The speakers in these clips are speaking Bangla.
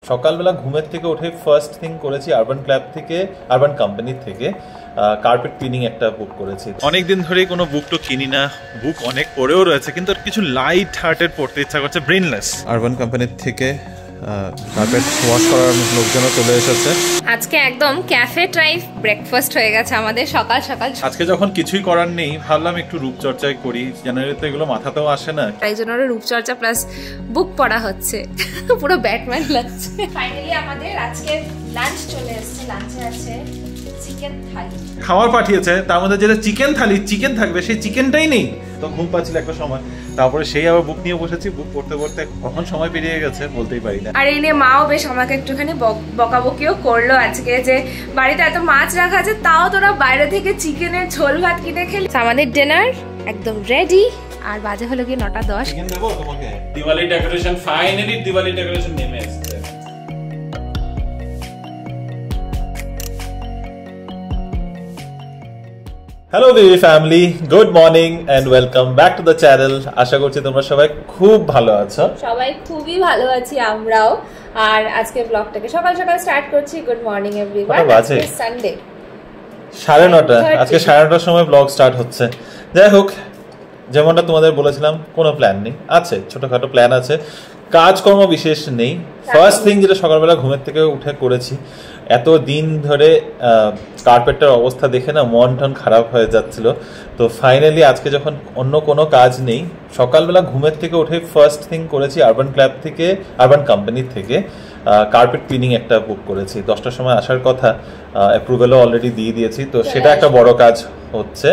সকালবেলা ঘুমের থেকে উঠে ফার্স্ট থিং করেছি আরবান ক্ল্যাব থেকে, আরবান কোম্পানির থেকে কার্পেট ক্লিনিং একটা বুক করেছি। অনেকদিন ধরেই কোনো বুক তো কিনি না, বুক অনেক পড়েও রয়েছে, কিন্তু কিছু লাইট হার্টেড পড়তে ইচ্ছা করছে, ব্রেনলেস। আরবান কোম্পানির থেকে কার্পেট ওয়াশ করার লোকজনও চলে এসেছে। আজকে একদম ক্যাফে টাইপ ব্রেকফাস্ট হয়ে গেছে আমাদের সকাল সকাল। আজকে যখন কিছুই করার নেই, ভাবলাম একটু রূপচর্চাই করি, জেনারেলি তো এগুলো মাথাতেও আসে না, তাই জন্য রূপচর্চা প্লাস বুক পড়া হচ্ছে। পুরো ব্যাটম্যান লাগছে। ফাইনালি আমাদের আজকে লাঞ্চ চলে এসেছে। লাঞ্চে আছে চিকেন থালি, খাবার পাঠিয়েছে, তার মধ্যে যেটা চিকেন থালি, চিকেন থাকবে, সেই চিকেনটাই নেই। তো ঘুম পাচ্ছিল একটা সময়, তারপরে সেই আবার বুক নিয়ে বসেছি। বুক পড়তে পড়তে কখন সময় পেরিয়ে গেছে বলতেই পারি না। আর এই নিয়ে মাও বেশ আমাকে একটুখানি বকাবকিও করলো আজকে, যে বাড়িতে এত মাছ রাখা আছে, তাও তোরা বাইরে থেকে চিকেনের ঝোল ভাত কিনে খেলি। আমাদের ডিনার একদম রেডি, আর বাজে হলো কি 9:10। চিকেন দেবো তোমাকে। Diwali decoration, finally Diwali decoration নেমে এসেছে। Hello baby family, good morning and welcome back to the channel. আশা করছি তোমরা সবাই খুব ভালো আছো। সবাই খুবই ভালো আছি আমরাও। আর আজকে ব্লগটাকে সকাল সকাল স্টার্ট করছি। Good morning everyone. আজকে সানডে 9:30, আজকে 9:30টার সময় ব্লগ স্টার্ট হচ্ছে। যাই হোক, যেমনটা তোমাদের বলেছিলাম, কোনো প্ল্যান নেই, আছে ছোটখাটো প্ল্যান আছে, কাজকর্ম বিশেষ নেই। ফার্স্ট থিং যেটা সকালবেলা ঘুমের থেকে উঠে করেছি, এত দিন ধরে কার্পেটটার অবস্থা দেখে না মন টন খারাপ হয়ে যাচ্ছিল। তো ফাইনালি আজকে যখন অন্য কোনো কাজ নেই, সকালবেলা ঘুমের থেকে উঠে ফার্স্ট থিং করেছি আরবান ক্ল্যাব থেকে, আরবান কোম্পানির থেকে কার্পেট ক্লিনিং একটা বুক করেছি। 10টার সময় আসার কথা, অ্যাপ্রুভালও অলরেডি দিয়ে দিয়েছি, তো সেটা একটা বড় কাজ হচ্ছে।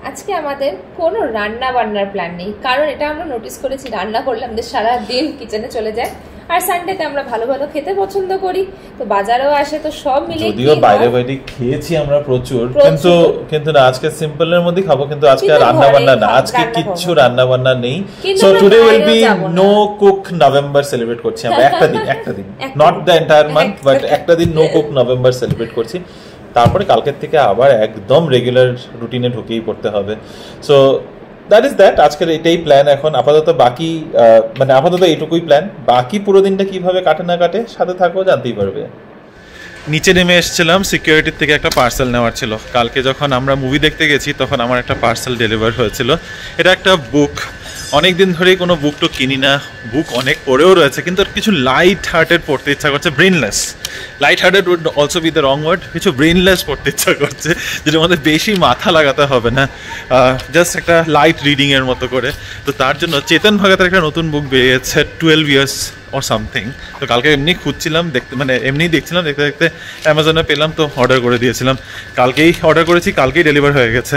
আজকে আমাদের কোনো রান্না বান্নার প্ল্যান নেই, কারণ এটা আমরা নোটিস করেছি, রান্না করলে আমাদের সারা দিন কিচেনে চলে যায়। আর সানডেতে আমরা ভালো ভালো খেতে পছন্দ করি, তো বাজারেও আসে, তো সব মিলে যদিও বাইরে বাইরে খেয়েছি আমরা প্রচুর, কিন্তু না, আজকে সিম্পলের মধ্যে খাবো, কিন্তু আজকে রান্না বান্না না, আজকে কিচ্ছু রান্না বান্না নেই। So today will be no cook November celebrate করছি আমরা। একটা দিন not the entire month, but একটা দিন নো কুক নভেম্বর সেলিব্রেট করছি। তারপরে কালকের থেকে আবার একদম রেগুলার রুটিনে ঢুকেই পড়তে হবে। সো দ্যাট ইজ দ্যাট, আজকের এটাই প্ল্যান। এখন আপাতত বাকি আপাতত এইটুকুই প্ল্যান। বাকি পুরো দিনটা কিভাবে কাটে না কাটে সাথে থাকো, জানতেই পারবে। নিচে নেমে এসেছিলাম, সিকিউরিটির থেকে একটা পার্সেল নেওয়ার ছিল। কালকে যখন আমরা মুভি দেখতে গেছি তখন আমার একটা পার্সেল ডেলিভার হয়েছিল। এটা একটা বুক। অনেক দিন ধরেই কোনো বুক তো কিনি না, বুক অনেক পড়েও রয়েছে, কিন্তু কিছু লাইট হার্টেড পড়তে ইচ্ছা করছে, brainless. Light hearted would also be the wrong word. কিছু ব্রেনলেস পড়তে ইচ্ছা করছে, যেটার মধ্যে বেশি মাথা লাগাতে হবে না, জাস্ট একটা লাইট রিডিংয়ের মতো করে। তো তার জন্য চেতন ভগতের একটা নতুন বুক বেরিয়েছে, 12 years or something। তো কালকে এমনি খুঁজছিলাম, এমনি দেখছিলাম, দেখতে দেখতে অ্যামাজনে পেলাম, তো অর্ডার করে দিয়েছিলাম। কালকেই অর্ডার করেছি, কালকেই ডেলিভার হয়ে গেছে।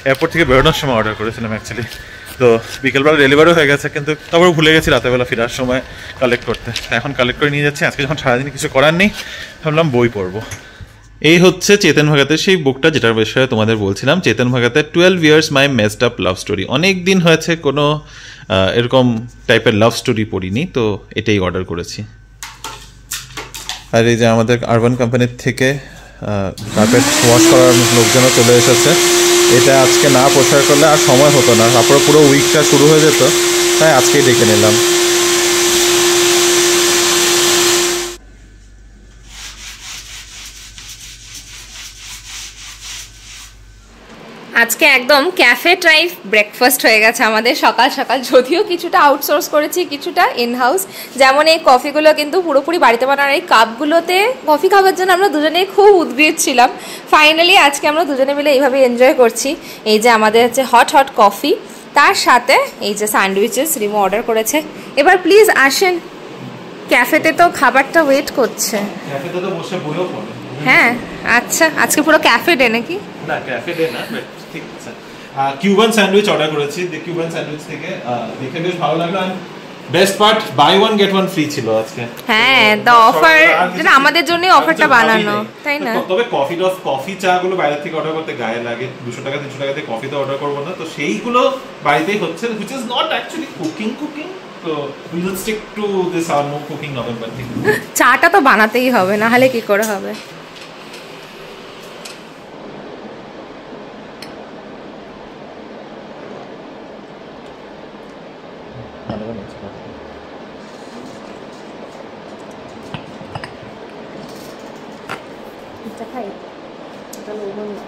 এয়ারপোর্ট থেকে বেরোনোর সময় অর্ডার করেছিলাম অ্যাকচুয়ালি, তো বিকেলবেলা ডেলিভারও হয়ে গেছে, কিন্তু তারপরে ভুলে গেছি রাতেরবেলা ফেরার সময় কালেক্ট করতে। এখন কালেক্ট করে নিয়ে যাচ্ছি। আজকে যখন সারাদিন কিছু করার নেই, ভাবলাম বই পড়বো। এই হচ্ছে চেতন ভগতের সেই বুকটা, যেটার বিষয়ে তোমাদের বলছিলাম। চেতন ভগতের 12 years মাই মেসড আপ লাভ স্টোরি। অনেক দিন হয়েছে কোনো এরকম টাইপের লাভ স্টোরি পড়িনি, তো এটাই অর্ডার করেছি। আর এই যে আমাদের আরবান কোম্পানির থেকে কার্পেট ওয়াশ করার লোকজনও চলে এসেছে। এটা আজকে না প্রচার করলে আর সময় হতো না, তারপরে পুরো উইকটা শুরু হয়ে যেত, তাই আজকেই ডেকে নিলাম। আজকে একদম ক্যাফে টাইপ ব্রেকফাস্ট হয়ে গেছে আমাদের সকাল সকাল। যদিও কিছুটা আউটসোর্স করেছি, কিছুটা ইনহাউস। যেমন এই কফিগুলো কিন্তু পুরোপুরি বাড়িতে বানানো। এই কাপগুলোতে কফি খাওয়ার জন্য আমরা দুজনেই খুব উদ্গ্রীব ছিলাম। ফাইনালি আজকে আমরা দুজনে মিলে এইভাবে এনজয় করছি। এই যে আমাদের হচ্ছে হট হট কফি, তার সাথে এই যে স্যান্ডউইচেস রিমো অর্ডার করেছে। এবার প্লিজ আসেন, ক্যাফেতে তো খাবারটা ওয়েট করছে। ক্যাফেতে তো বসে বইও পড়ে। হ্যাঁ, আচ্ছা, আজকে পুরো ক্যাফে ডে নাকি? না, ক্যাফে ডে না, ঠিক আছে। কিউবান স্যান্ডউইচ অর্ডার করেছি, কিউবান স্যান্ডউইচ থেকে দেখে বেশ ভালো লাগলো। আর best part, buy one get one free ছিল আজকে। হ্যাঁ, দ্য অফার, যেটা আমাদের জন্য অফারটা বানানো, তাই না? তবে কফি চা গুলো বাইরে থেকে অর্ডার করতে গায়ে লাগে। 200 টাকা 300 টাকাতে কফি তো অর্ডার করবো না, তো সেইগুলো বাড়িতেই হচ্ছে, which is not actually cooking. তো we will stick to this our no cooking November thing. চাটা তো বানাতেই হবে, না হলে কি করে হবে? মাছটা খাই, এটা লবণ না।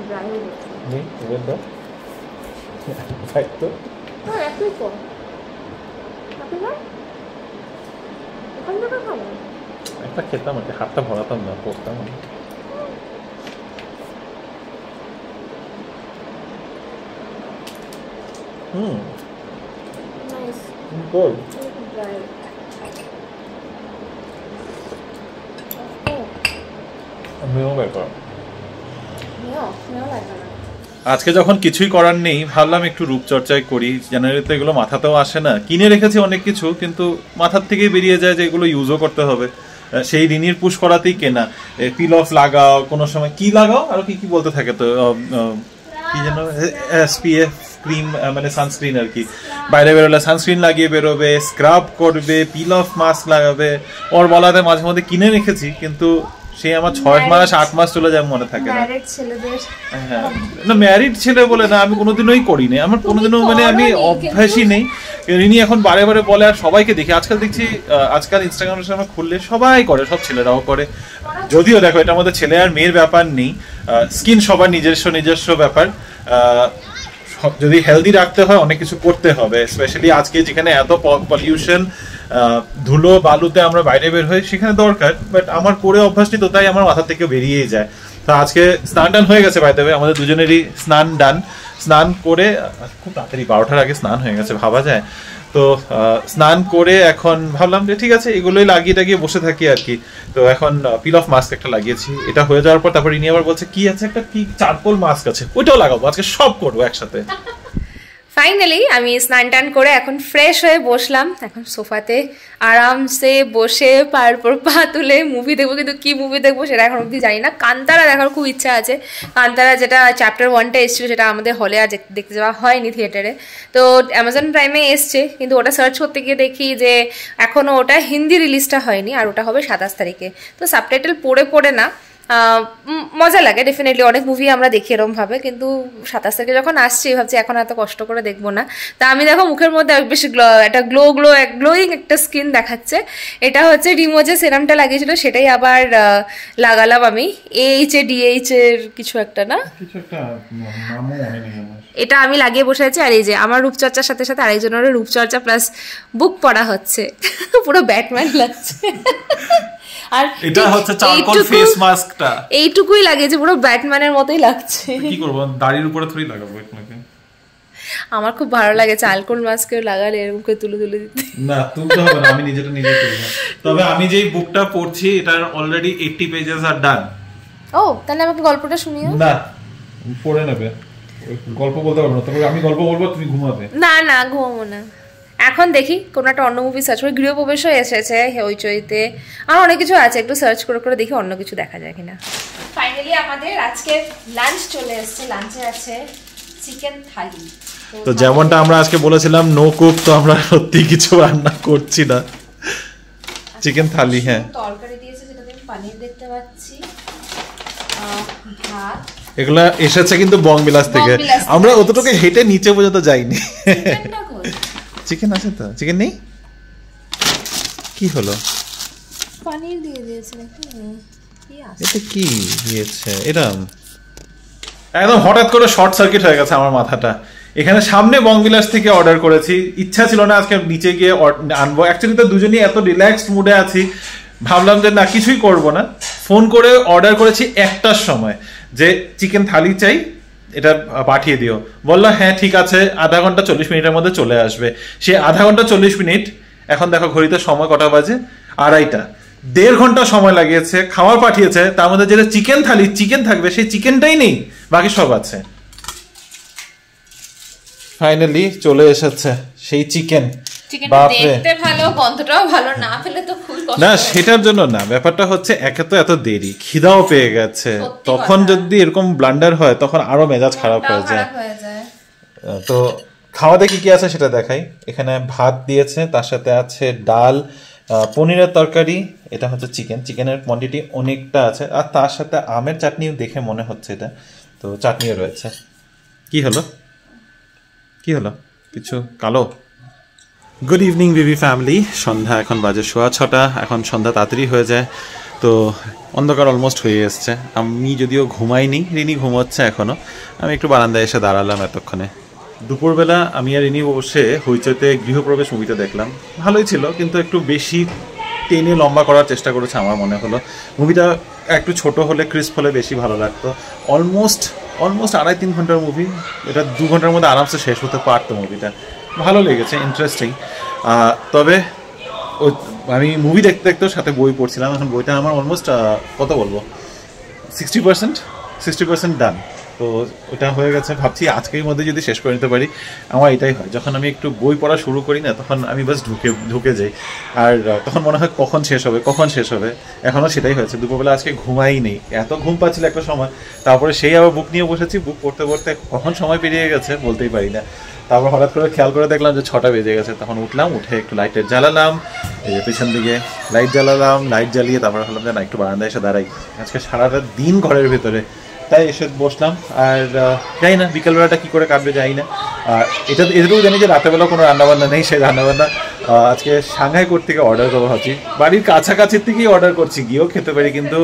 ড্রাই হয়ে গেছে। একটু কম একটা খেতাম আর কি, হাতটা ভরাতাম না, পড়তাম। Good. আজকে যখন কিছুই করার নেই, ভাবলাম একটু রূপচর্চায় করি। জেনারেলি তো এগুলো মাথাতেও আসে না, কিনে রেখেছি অনেক কিছু, কিন্তু মাথার থেকেই বেরিয়ে যায় যে এগুলো ইউজও করতে হবে। সেই ঋণীর পুশ করাতেই কেনা। পিল অফ লাগাও, কোনো সময় কি লাগাও, আর কি কি বলতে থাকে তো, কি যেন SPF ক্রিম, মানে সানস্ক্রিন আর কি। বাইরে বেরোলে সানস্ক্রিন লাগিয়ে বেরোবে, স্ক্রাব করবে, পিল অফ মাস্ক লাগাবে। ওর বলাতে মাঝে মধ্যে কিনে রেখেছি, কিন্তু সে আমার 6 মাস 8 মাস চলে যায়, মনে থাকে না। হ্যাঁ, না ম্যারিড ছেলে বলে না, আমি কোনোদিনই করিনি, আমার কোনোদিনও মানে আমি অভ্যাসই নেই। রিনি এখন বারে বারে বলে, আর সবাইকে দেখি আজকাল, দেখছি আজকাল ইনস্টাগ্রামের সামনে খুললে সবাই করে, সব ছেলেরাও করে। যদিও দেখো এটার মধ্যে ছেলে আর মেয়ের ব্যাপার নেই, স্কিন সবার নিজস্ব ব্যাপার। যদি হেলদি রাখতে হয় অনেক কিছু করতে হবে, স্পেশালি আজকে যেখানে এত পলিউশন, ধুলো বালুতে আমরা বাইরে বের হই, সেখানে দরকার। বাট আমার করে অভ্যাস নেই, তো তাই আমার মাথা থেকে বেরিয়েই যায়। তো আজকে স্নান টান হয়ে গেছে, বাই দ্য ওয়ে আমাদের দুজনেরই স্নান ডান। স্নান করে খুব তাড়াতাড়ি 12টার আগে স্নান হয়ে গেছে, ভাবা যায়। তো স্নান করে এখন ভাবলাম যে ঠিক আছে, এগুলোই লাগিয়ে টাগিয়ে বসে থাকি আর কি। তো এখন পিল অফ মাস্ক একটা লাগিয়েছি, এটা হয়ে যাওয়ার পর তারপর ইনি আবার বলছে কি আছে, একটা কি চারকোল মাস্ক আছে, ওইটাও লাগাবো, আজকে সব করবো একসাথে। ফাইনালি আমি স্নান টান করে এখন ফ্রেশ হয়ে বসলাম, এখন সোফাতে আরামসে বসে পার পর পা তুলে মুভি দেখবো। কিন্তু কি মুভি দেখবো সেটা এখন অবধি জানি না। কান্তারা দেখার খুব ইচ্ছা আছে। কান্তারা যেটা চ্যাপ্টার 1টা এসেছিল, সেটা আমাদের হলে আর দেখতে যাওয়া হয়নি থিয়েটারে, তো অ্যামাজন প্রাইমে এসছে। কিন্তু ওটা সার্চ করতে গিয়ে দেখি যে এখনও ওটা হিন্দি রিলিজটা হয়নি, আর ওটা হবে 27 তারিখে। তো সাবটাইটেল পড়ে না মজা লাগে ডেফিনেটলি, অনেক মুভি আমরা দেখি এরকম ভাবে, কিন্তু 27 তারিখে যখন আসছি ভাবছি এখন এত কষ্ট করে দেখবো না। তা আমি দেখো মুখের মধ্যে বেশি একটা গ্লোয়িং একটা স্কিন দেখাচ্ছে। এটা হচ্ছে রিমো যে সেরামটা লাগিয়েছিল সেটাই আবার লাগালাম আমি, AHA/DH এর কিছু একটা না, এটা আমি লাগিয়ে বসে আছি। আর এই যে আমার রূপচর্চার সাথে সাথে আরেকজনের রূপচর্চা প্লাস বুক পড়া হচ্ছে, পুরো ব্যাটম্যান লাগছে। আর এটা হচ্ছে চারকোল ফেস মাস্কটা, এইটুকুই লাগিয়েছে, পুরো ব্যাটম্যানের মতোই লাগছে। কি করব, দাড়ির উপরে থরি লাগাবো আপনাকে। আমার খুব ভালো লাগে চারকোল মাস্ক লাগালে এরকম করে তুলে দিতে। না তুলতে হবে না, আমি নিজেটা নিজে করব। তবে আমি যেই বুকটা পড়ছি এটার অলরেডি 80 পেজেস আর ডান। ও তাহলে আমাকে গল্পটা শুনিও। না পড়ে নেবে, গল্প বলতে পারবো না, তবে আমি গল্প বলবো, তুমি ঘুমাবে। না না ঘুমাবো না, এখন দেখি কোনো একটা অন্য মুভি সার্চ করি। গৃহপ্রবেশও এসেছে হইচইতে, আর অনেক কিছু আছে, একটু সার্চ করে দেখি অন্য কিছু দেখা যায় কিনা। ফাইনালি আমাদের আজকে লাঞ্চ চলে এসেছে। লাঞ্চে আছে চিকেন থালি। তো যেমনটা আমরা আজকে বলেছিলাম নো কুক, তো আমরা সত্যি কিছু রান্না করছি না। চিকেন থালি, হ্যাঁ তরকারি দিয়েছে, যেটা আমি পানির দেখতে পাচ্ছি, ভাত। এগুলা এসেছে কিন্তু বংবিলাস থেকে, আমরা অতটুকু হেঁটে নিচে পর্যন্ত যাইনি। চিকেন আছে তো, চিকেন নেই, কি হলো? পানির দিয়ে দিয়েছে নাকি? এটা কি দিয়েছে? এটা একদম হঠাৎ করে শর্ট সার্কিট হয়ে গেছে আমার মাথাটা। এখানে সামনে বংবিলাস থেকে অর্ডার করেছি, ইচ্ছা ছিল না আজকে নিচে গিয়ে আনবো। অ্যাকচুয়ালি তো দুজনই এত রিল্যাক্সড মুডে আছি, ভাবলাম যে না কিছুই করব না। ফোন করে অর্ডার করেছি 1টার সময় যে চিকেন থালি চাই, এটা পাঠিয়ে দিও। বললো হ্যাঁ ঠিক আছে, আধা ঘন্টা 40 মিনিটের মধ্যে চলে আসবে। সে আধা ঘন্টা 40 মিনিট, এখন দেখো ঘড়িতে সময় কটা বাজে, 2:30, 1.5 ঘন্টা সময় লাগিয়েছে। খাবার পাঠিয়েছে, তার মধ্যে যেটা চিকেন থালি, চিকেন থাকবে সেই চিকেনটাই নেই, বাকি সব আছে। ফাইনালি চলে এসেছে সেই চিকেন। দেখতে ভালো, গন্ধটাও ভালো, না পেলে তো খুব কষ্ট। না সেটার জন্য না, ব্যাপারটা হচ্ছে একে তো এত দেরি, খিদাও পেয়ে গেছে, তখন যদি এরকম ব্লান্ডার হয় তখন আরো মেজাজ খারাপ হয়ে যায়। তো খাওয়া দেখি কি আছে সেটা দেখাই। এখানে ভাত দিয়েছে, তার সাথে আছে ডাল, পনিরের তরকারি, এটা হচ্ছে চিকেন। চিকেনের কোয়ান্টিটি অনেকটা আছে, আর তার সাথে আমের চাটনিও দেখে মনে হচ্ছে এটা, তো চাটনিও রয়েছে। কি হলো কি হলো? কিছু কালো গুড ইভিনিং বেবি ফ্যামিলি। সন্ধ্যা এখন বাজে 6:15, এখন সন্ধ্যা তাড়াতাড়ি হয়ে যায়, তো অন্ধকার অলমোস্ট হয়ে এসছে। আমি যদিও ঘুমাইনি, রিনি ঘুমোচ্ছে এখনও। আমি একটু বারান্দায় এসে দাঁড়ালাম এতক্ষণে। দুপুরবেলা আমি আর রিনি বসে হইচইতে গৃহপ্রবেশ মুভিটা দেখলাম। ভালোই ছিল, কিন্তু একটু বেশি টেনে লম্বা করার চেষ্টা করেছে আমার মনে হলো। মুভিটা একটু ছোট হলে, ক্রিস্প হলে বেশি ভালো লাগতো। অলমোস্ট 2.5-3 ঘন্টার মুভি, এটা 2 ঘন্টার মধ্যে আরামসে শেষ হতে পারতো মুভিটা। ভালো লেগেছে, ইন্টারেস্টিং। তবে আমি মুভি দেখতে দেখতেও সাথে বই পড়ছিলাম। এখন বইটা আমার অলমোস্ট কত বলবো, 60% ডান। তো ওটা হয়ে গেছে। ভাবছি আজকের মধ্যে যদি শেষ করে নিতে পারি। আমার এটাই হয়, যখন আমি একটু বই পড়া শুরু করি না, তখন আমি বাস ঢুকে যাই, আর তখন মনে হয় কখন শেষ হবে। এখনও সেটাই হয়েছে। দুপুরবেলা আজকে ঘুমাই নেই, এত ঘুম পাচ্ছিল একটা সময়। তারপরে সেই আবার বুক নিয়ে বসেছি, বুক পড়তে পড়তে কখন সময় পেরিয়ে গেছে বলতেই পারি না। তারপর হঠাৎ করে খেয়াল করে দেখলাম যে 6টা বেজে গেছে। তখন উঠলাম, উঠে একটু লাইটের জ্বালালাম, এই পিছন দিকে লাইট জ্বালালাম, লাইট জ্বালিয়ে তারপর ভাবলাম যে না, একটু বারান্দায় এসে দাঁড়াই। আজকে সারাটা দিন ঘরের ভেতরে, তাই এসে বসলাম। আর জানি না বিকেলবেলাটা কী করে কাটবে জানি না। আর এটুকু জানি যে রাতেরবেলা কোনো রান্নাবান্না নেই। সেই রান্নাবান্না আজকে সাংহাই কোর্ট থেকে অর্ডার করবো ভাবছি। বাড়ির কাছাকাছির থেকেই অর্ডার করছি, গিয়েও খেতে পারি, কিন্তু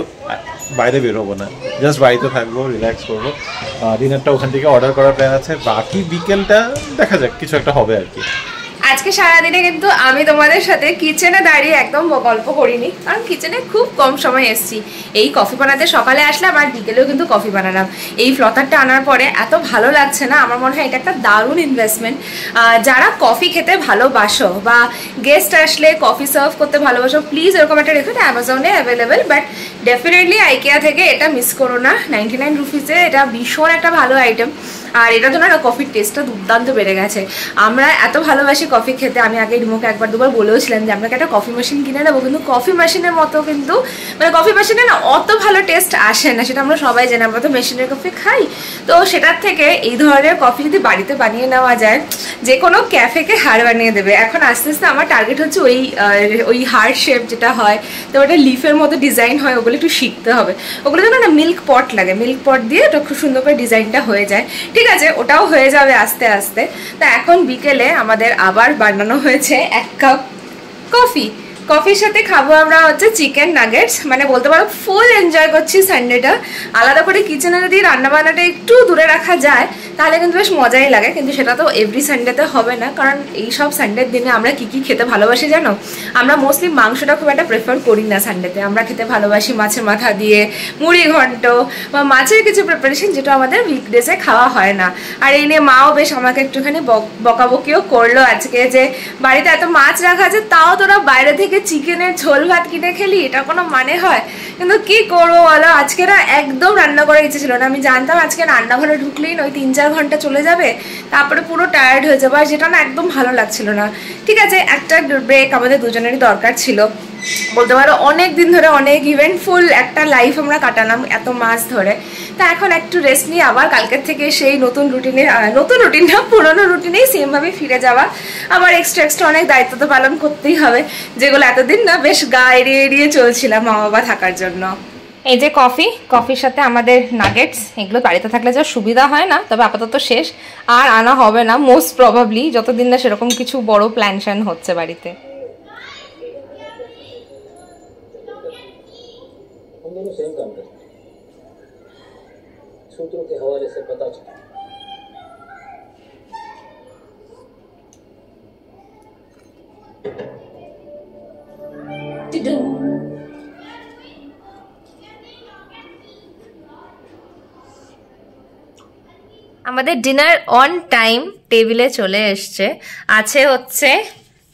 বাইরে বেরোবো না, জাস্ট বাড়িতে থাকবো, রিল্যাক্স করবো। ডিনারটা ওখান থেকে অর্ডার করার প্ল্যান আছে। বাকি বিকেলটা দেখা যাক, কিছু একটা হবে আর কি। আজকে সারাদিনে কিন্তু আমি তোমাদের সাথে কিচেনে দাঁড়িয়ে একদম গল্প করিনি, কারণ কিচেনে খুব কম সময় এসেছি। এই কফি বানাতে সকালে আসলাম, আর বিকেলেও কিন্তু কফি বানালাম। এই ফ্লটারটা আনার পরে এত ভালো লাগছে না, আমার মনে হয় এটা একটা দারুণ ইনভেস্টমেন্ট। যারা কফি খেতে ভালোবাসো বা গেস্ট আসলে কফি সার্ভ করতে ভালোবাসো, প্লিজ এরকম একটা রেখো। এটা অ্যামাজনে অ্যাভেলেবেল, বাট ডেফিনেটলি আইকিয়া থেকে এটা মিস করো না। 99 রুপিসে এটা ভীষণ একটা ভালো আইটেম। আর এটার জন্য না কফির টেস্টটা দুর্দান্ত বেড়ে গেছে। আমরা এত ভালোবাসি কফি খেতে। আমি আগে রিমোকে একবার দুবার বলেওছিলাম যে আপনাকে একটা কফি মেশিন কিনে দেবো, কিন্তু কফি মেশিনের মতো কিন্তু মানে কফি মেশিনে না অত ভালো টেস্ট আসে না, সেটা আমরা সবাই জানি। আমরা তো মেশিনের কফি খাই। তো সেটার থেকে এই ধরনের কফি যদি বাড়িতে বানিয়ে নেওয়া যায়, যে কোনো ক্যাফেকে হার বানিয়ে দেবে। এখন আস্তে আস্তে আমার টার্গেট হচ্ছে ওই হার্ট শেপ যেটা হয়, তো ওটা লিফের মতো ডিজাইন হয়, ওগুলো একটু শিখতে হবে। ওগুলো যেন না মিল্ক পট লাগে, মিল্ক পট দিয়ে ওটা খুব সুন্দর করে ডিজাইনটা হয়ে যায়। ঠিক আছে, ওটাও হয়ে যাবে আস্তে আস্তে। তা এখন বিকেলে আমাদের আবার বানানো হয়েছে 1 কাপ কফি। কফির সাথে খাবো আমরা হচ্ছে চিকেন নাগেটস। মানে বলতে পারো ফুল এনজয় করছি সানডেটা। আলাদা করে কিচেনে যদি রান্নাবান্নাটা একটু দূরে রাখা যায় তাহলে কিন্তু বেশ মজাই লাগে, কিন্তু সেটা তো এভরি সানডেতে হবে না। কারণ এই সব সানডের দিনে আমরা কি খেতে ভালোবাসি জানো? আমরা মোস্টলি মাংসটা খুব একটা প্রেফার করি না সানডেতে। আমরা খেতে ভালোবাসি মাছের মাথা দিয়ে মুড়ি ঘন্ট বা মাছের কিছু প্রিপারেশন, যেটা আমাদের উইকডেজে খাওয়া হয় না। আর এই নিয়ে মাও বেশ আমাকে একটুখানি বকাবকিও করলো আজকে, যে বাড়িতে এত মাছ রাখা আছে, তাও তোরা বাইরে থেকে চিকেনের ঝোল ভাত কিনে খেলি, এটা কোনো মানে হয়? কিন্তু কি করবো বলো, আজকে না একদম রান্না করার ইচ্ছে ছিল না। আমি জানতাম আজকে রান্নাঘরে ঢুকলেই ওই 3-4 ঘন্টা চলে যাবে, তারপরে পুরো টায়ার্ড হয়ে যাবে, আর যেটা না একদম ভালো লাগছিল না। ঠিক আছে, একটা ব্রেক আমাদের দুজনেরই দরকার ছিল। বলতে পারো অনেক দিন ধরে অনেক ইভেন্টফুল একটা লাইফ আমরা কাটালাম এত মাস ধরে। তা এখন একটু রেস্ট নিয়ে আবার কালকের থেকে সেই নতুন রুটিনটা পুরোনো রুটিনেই সেমভাবে ফিরে যাওয়া। আবার এক্সট্রা অনেক দায়িত্ব তো পালন করতেই হবে, যেগুলো এতদিন না বেশ গা এড়িয়ে চলছিলাম মা বাবা থাকার জন্য। এই যে কফির সাথে আমাদের নাগেটস, এগুলো বাড়িতে থাকলে যা সুবিধা হয় না, তবে আপাতত শেষ, আর আনা হবে না মোস্ট প্রবাবলি, যতদিন না সেরকম কিছু বড় প্ল্যান হচ্ছে বাড়িতে। सेम काम करते हैं, सूत्रों के हवाले से पता चला। আমাদের ডিনার অন টাইম টেবিলে চলে এসছে। আছে হচ্ছে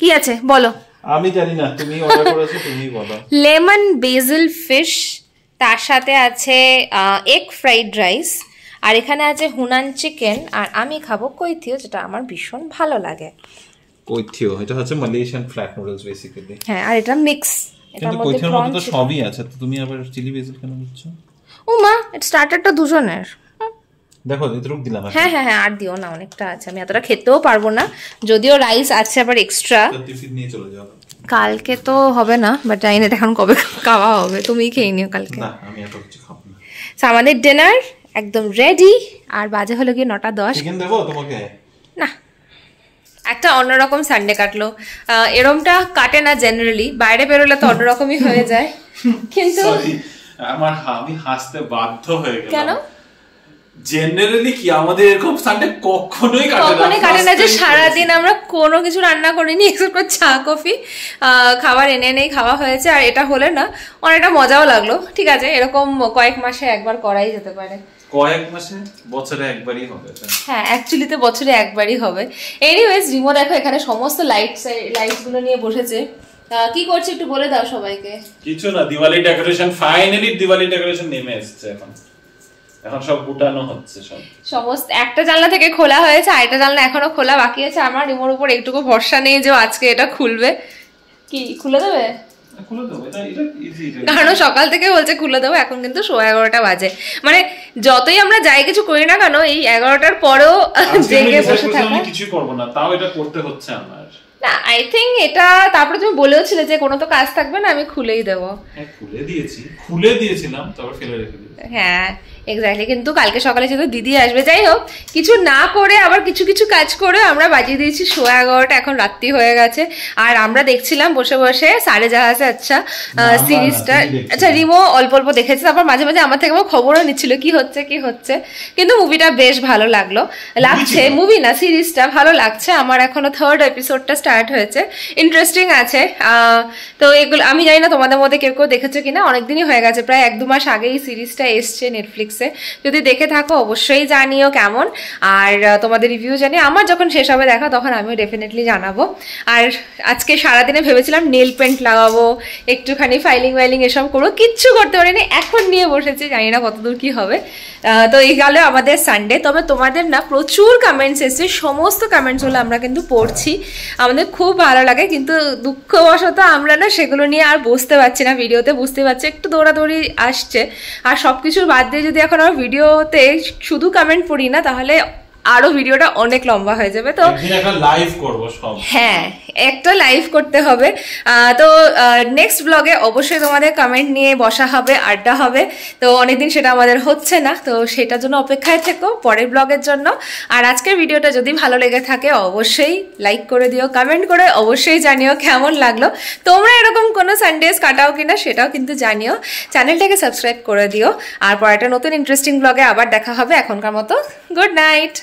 কি আছে বলো? আমি জানি না, তুমি অর্ডার করেছো, তুমি বলো। লেমন বেসিল ফিশ, তার সাথে আছে এগ ফ্রাইড রাইস, আর এখানে আছে হুনান চিকেন, আর আমি খাবো কৈথিও, যেটা আমার ভীষণ ভালো লাগে। কৈথিও এটা হচ্ছে মালয়েশিয়ান ফ্ল্যাট নুডলস বেসিক্যালি। হ্যাঁ, আর এটা মিক্স। কিন্তু কৈথিওর মধ্যে তো সবই আছে, তো তুমি আবার চিলি বেসিল কেন দিচ্ছো? ও মা, স্টার্টারটা দুজনের। দেখো এতটুকু দিলাম। হ্যাঁ, আর দিও না, অনেকটা আছে, আমি এতটা খেতেও পারবো না। যদিও রাইস আছে আবার এক্সট্রা, টিফিন নিয়ে চলে যাও। কালকে তো হবে না, বাট জানি না এখন কবে খাওয়া হবে। তুমি খেয়ে নিও কালকে। না, আমি এত কিছু খাবো না। আমাদের ডিনার একদম রেডি, আর বাজে হলো গিয়ে 9:10। চিকেন দেবো তোমাকে? না, একটা একটা অন্যরকম সানডে কাটলো। এরমটা কাটে না জেনারেলি, বাইরে বেরোলে তো অন্যরকমই হয়ে যায়। কিন্তু আমি হাসতে বাধ্য হয়ে গেলাম। কেন? জেনারেলি কি আমাদের এরকম সানডে কখনোই কাটে না যে সারাদিন আমরা কোনো কিছু রান্না করিনি, এক্সেপ্ট করে চা কফি খাবার এনে এনেই খাওয়া হয়েছে। আর এটা হলে না অনেকটা মজাও লাগলো। ঠিক আছে, এরকম কয়েক মাসে একবার করাই যেতে পারে। কয়েক মাসে, বছরে একবারই হবে। হ্যাঁ, অ্যাকচুয়ালি তো বছরে একবারই হবে। এনিওয়েজ, রিমো দেখো এখানে সমস্ত লাইটস গুলো নিয়ে বসেছে। কি করছে একটু বলে দাও সবাইকে। কিছু না, Diwali decoration, finally Diwali decoration নেমে এসেছে। এখন সব গুটানো হচ্ছে। সমস্ত একটা জানলা থেকে খোলা হয়েছে, আরেকটা জানলা এখনো খোলা বাকি আছে। আমার রিমোর উপর একটুকু ভরসা নেই যে আজকে এটা খুলবে। কি খুলে দেবে? কারণ সকাল থেকে বলছে খুলে দেবো, এখন কিন্তু 11:15 বাজে। মানে যতই আমরা যাই কিছু করি না কেন, এই 11টার পরেও জেগে বসে থাকা। কিছু করবো না, তাও এটা করতে হচ্ছে আমার। না, আই থিঙ্ক এটা তারপরে তুমি বলেওছিলে যে কোনো তো কাজ থাকবে না, আমি খুলেই দেবো। হ্যাঁ, খুলে দিয়েছিলাম, তারপর ফেলে রেখে দিয়েছি। হ্যাঁ এক্স্যাক্টলি। কিন্তু কালকে সকালে যেহেতু দিদি আসবে, যাই হোক কিছু না করে আবার কিছু কিছু কাজ করে আমরা বাজিয়ে দিয়েছি 11:15। এখন রাত্রি হয়ে গেছে। আর আমরা দেখছিলাম বসে বসে সারে জাহাজে আচ্ছা সিরিজটা। আচ্ছা, রিমো অল্প অল্প দেখেছে, তারপর মাঝে মাঝে আমার থেকে খবরও নিচ্ছিল কি হচ্ছে। কিন্তু মুভিটা বেশ ভালো লাগছে। মুভি না, সিরিজটা ভালো লাগছে আমার। এখনো 3rd এপিসোডটা স্টার্ট হয়েছে, ইন্টারেস্টিং আছে। তো এগুলো আমি জানি না তোমাদের মধ্যে কেউ কেউ দেখেছো কিনা। অনেকদিনই হয়ে গেছে, প্রায় 1-2 মাস আগে এই সিরিজটা এসছে নেটফ্লিক্সে। যদি দেখে থাকো অবশ্যই জানিও কেমন, আর তোমাদের রিভিউ জানি। আমার যখন শেষ হবে দেখা তখন আমিও ডেফিনেটলি জানাবো। আর আজকে সারাদিনে ভেবেছিলাম নেল পেন্ট লাগাবো, একটুখানি ফাইলিং এসব করবো, কিচ্ছু করতে পারিনি। এখন নিয়ে বসেছি, জানি না কতদূর কি হবে। তো এই গেল আমাদের সানডে। তবে তোমাদের না প্রচুর কমেন্টস এসছে, সমস্ত কমেন্টসগুলো আমরা কিন্তু পড়ছি, আমাদের খুব ভালো লাগে। কিন্তু দুঃখবশত আমরা না সেগুলো নিয়ে আর বসতে পারছি না ভিডিওতে। বুঝতে পারছি একটু দৌড়াদৌড়ি আসছে। আর সবকিছুর বাদ দিয়ে যদি এখন আমার ভিডিওতে শুধু কমেন্ট পড়ি না, তাহলে আরো ভিডিওটা অনেক লম্বা হয়ে যাবে। তো একটা লাইভ করব সব। হ্যাঁ, একটা লাইভ করতে হবে। তো নেক্সট ব্লগে অবশ্যই তোমাদের কমেন্ট নিয়ে বসা হবে, আড্ডা হবে। তো অনেকদিন সেটা আমাদের হচ্ছে না, তো সেটার জন্য অপেক্ষায় থেকো পরের ব্লগের জন্য। আর আজকের ভিডিওটা যদি ভালো লেগে থাকে অবশ্যই লাইক করে দিও, কমেন্ট করে অবশ্যই জানিও কেমন লাগলো। তোমরা এরকম কোনো সানডেজ কাটাও কিনা সেটাও কিন্তু জানিও। চ্যানেলটাকে সাবস্ক্রাইব করে দিও। আর পরে একটা নতুন ইন্টারেস্টিং ব্লগে আবার দেখা হবে। এখনকার মতো গুড নাইট।